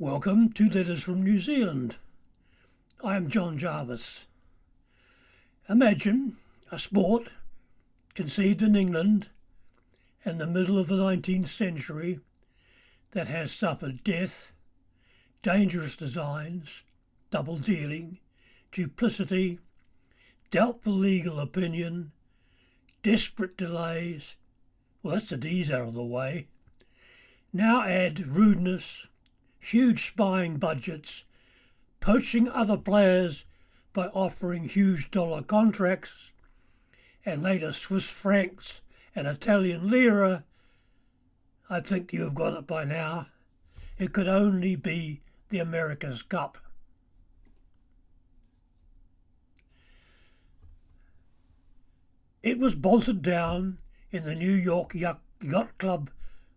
Welcome to Letters from New Zealand. I am John Jarvis. Imagine a sport conceived in England in the middle of the 19th century that has suffered death, dangerous designs, double dealing, duplicity, doubtful legal opinion, desperate delays. Well, that's the D's out of the way. Now add rudeness, huge spying budgets, poaching other players by offering huge dollar contracts, and later Swiss francs and Italian lira. I think you have got it by now. It could only be the America's Cup. It was bolted down in the New York Yacht Club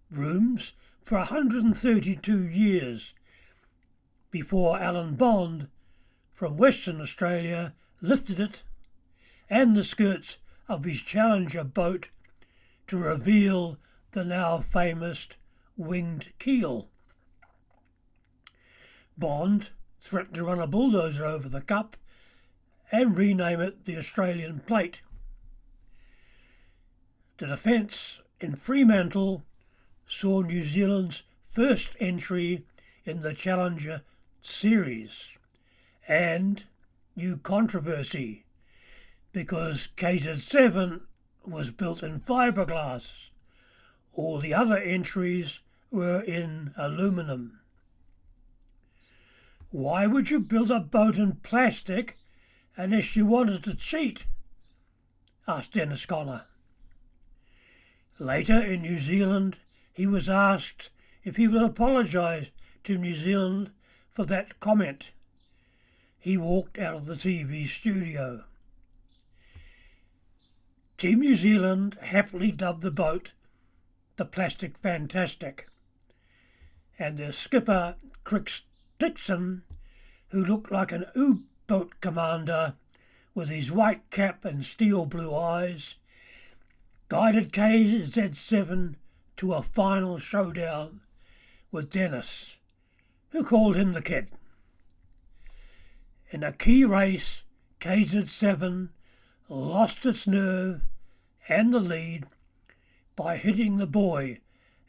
rooms for 132 years before Alan Bond from Western Australia lifted it and the skirts of his Challenger boat to reveal the now famous winged keel. Bond threatened to run a bulldozer over the cup and rename it the Australian Plate. The defence in Fremantle saw New Zealand's first entry in the Challenger series and new controversy because KZ7 was built in fiberglass. All the other entries were in aluminium. Why would you build a boat in plastic unless you wanted to cheat? Asked Dennis Conner. Later in New Zealand, he was asked if he would apologise to New Zealand for that comment. He walked out of the TV studio. Team New Zealand happily dubbed the boat the Plastic Fantastic, and their skipper Chris Dixon, who looked like an U-boat commander with his white cap and steel blue eyes, guided KZ7 to a final showdown with Dennis, who called him the Kid. In a key race, KZ7 lost its nerve and the lead by hitting the buoy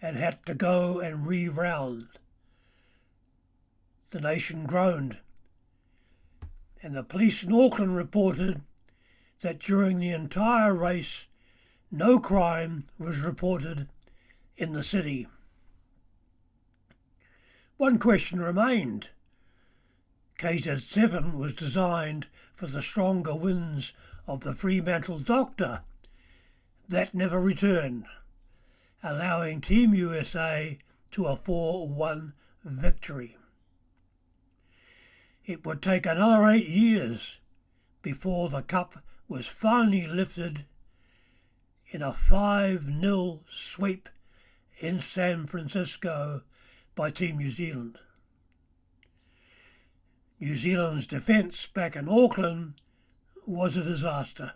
and had to go and re-round. The nation groaned, and the police in Auckland reported that during the entire race no crime was reported in the city. One question remained. KZ7 was designed for the stronger winds of the Fremantle Doctor. That never returned, allowing Team USA to a 4-1 victory. It would take another 8 years before the cup was finally lifted in a 5-0 sweep in San Francisco by Team New Zealand. New Zealand's defence back in Auckland was a disaster.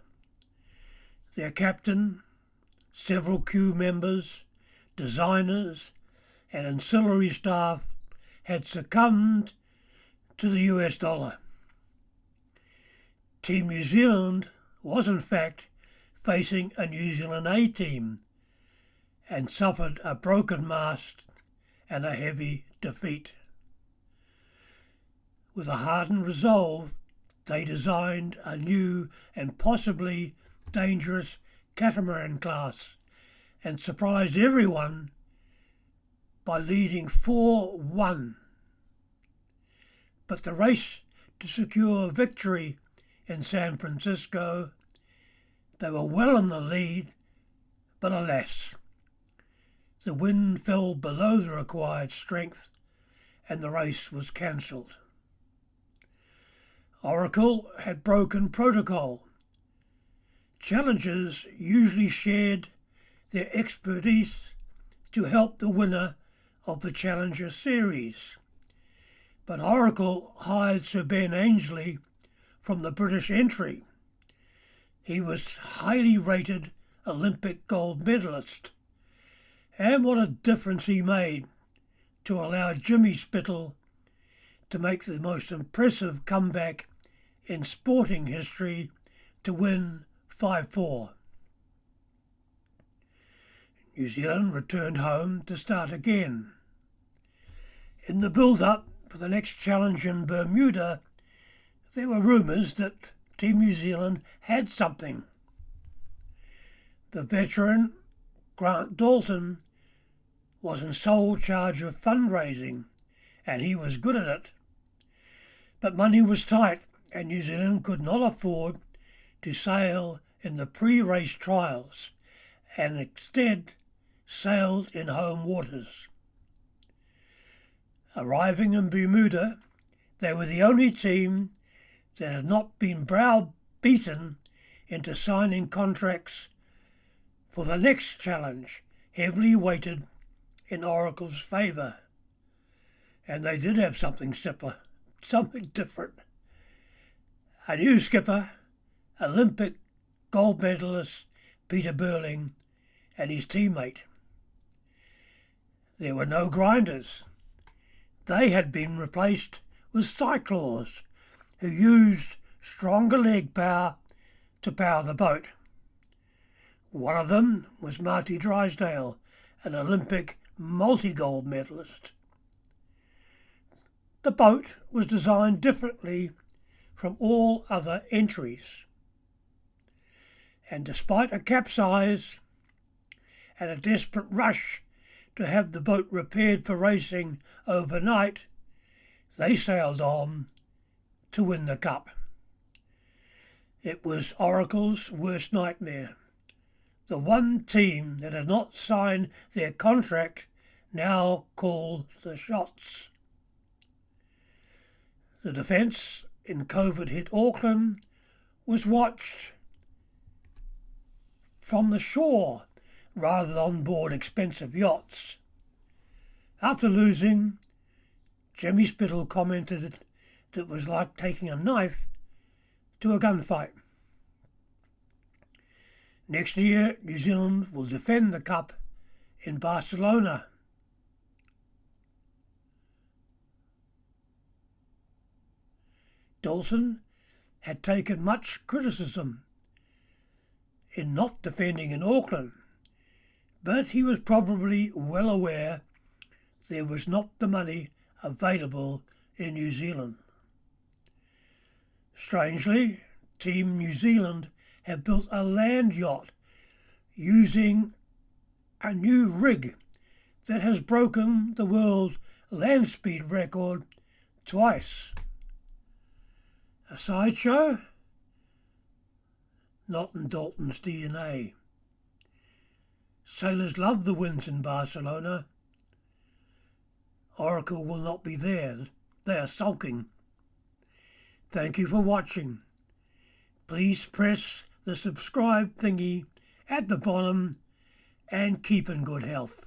Their captain, several crew members, designers and ancillary staff had succumbed to the US dollar. Team New Zealand was in fact facing a New Zealand A team and suffered a broken mast and a heavy defeat. With a hardened resolve, they designed a new and possibly dangerous catamaran class and surprised everyone by leading 4-1. But the race to secure victory in San Francisco, they were well in the lead, but alas, the wind fell below the required strength and the race was cancelled. Oracle had broken protocol. Challengers usually shared their expertise to help the winner of the Challenger series, but Oracle hired Sir Ben Ainslie from the British entry. He was highly rated Olympic gold medalist, and what a difference he made to allow Jimmy Spittle to make the most impressive comeback in sporting history to win 5-4. New Zealand returned home to start again. In the build-up for the next challenge in Bermuda, there were rumours that Team New Zealand had something. The veteran Grant Dalton was in sole charge of fundraising, and he was good at it. But money was tight, and New Zealand could not afford to sail in the pre-race trials, and instead sailed in home waters. Arriving in Bermuda, they were the only team that had not been browbeaten into signing contracts for the next challenge, heavily weighted in Oracle's favour. And they did have something different. A new skipper, Olympic gold medalist Peter Burling, and his teammate. There were no grinders. They had been replaced with cyclors, who used stronger leg power to power the boat. One of them was Marty Drysdale, an Olympic multi-gold medalist. The boat was designed differently from all other entries, and despite a capsize and a desperate rush to have the boat repaired for racing overnight, they sailed on to win the Cup. It was Oracle's worst nightmare. The one team that had not signed their contract now called the shots. The defence in COVID-hit Auckland was watched from the shore rather than on board expensive yachts. After losing, Jimmy Spittle commented that it was like taking a knife to a gunfight. Next year, New Zealand will defend the Cup in Barcelona. Dalton had taken much criticism in not defending in Auckland, but he was probably well aware there was not the money available in New Zealand. Strangely, Team New Zealand have built a land yacht using a new rig that has broken the world land speed record twice. A sideshow? Not in Dalton's DNA. Sailors love the winds in Barcelona. Oracle will not be there. They are sulking. Thank you for watching. Please press the subscribe thingy at the bottom and keep in good health.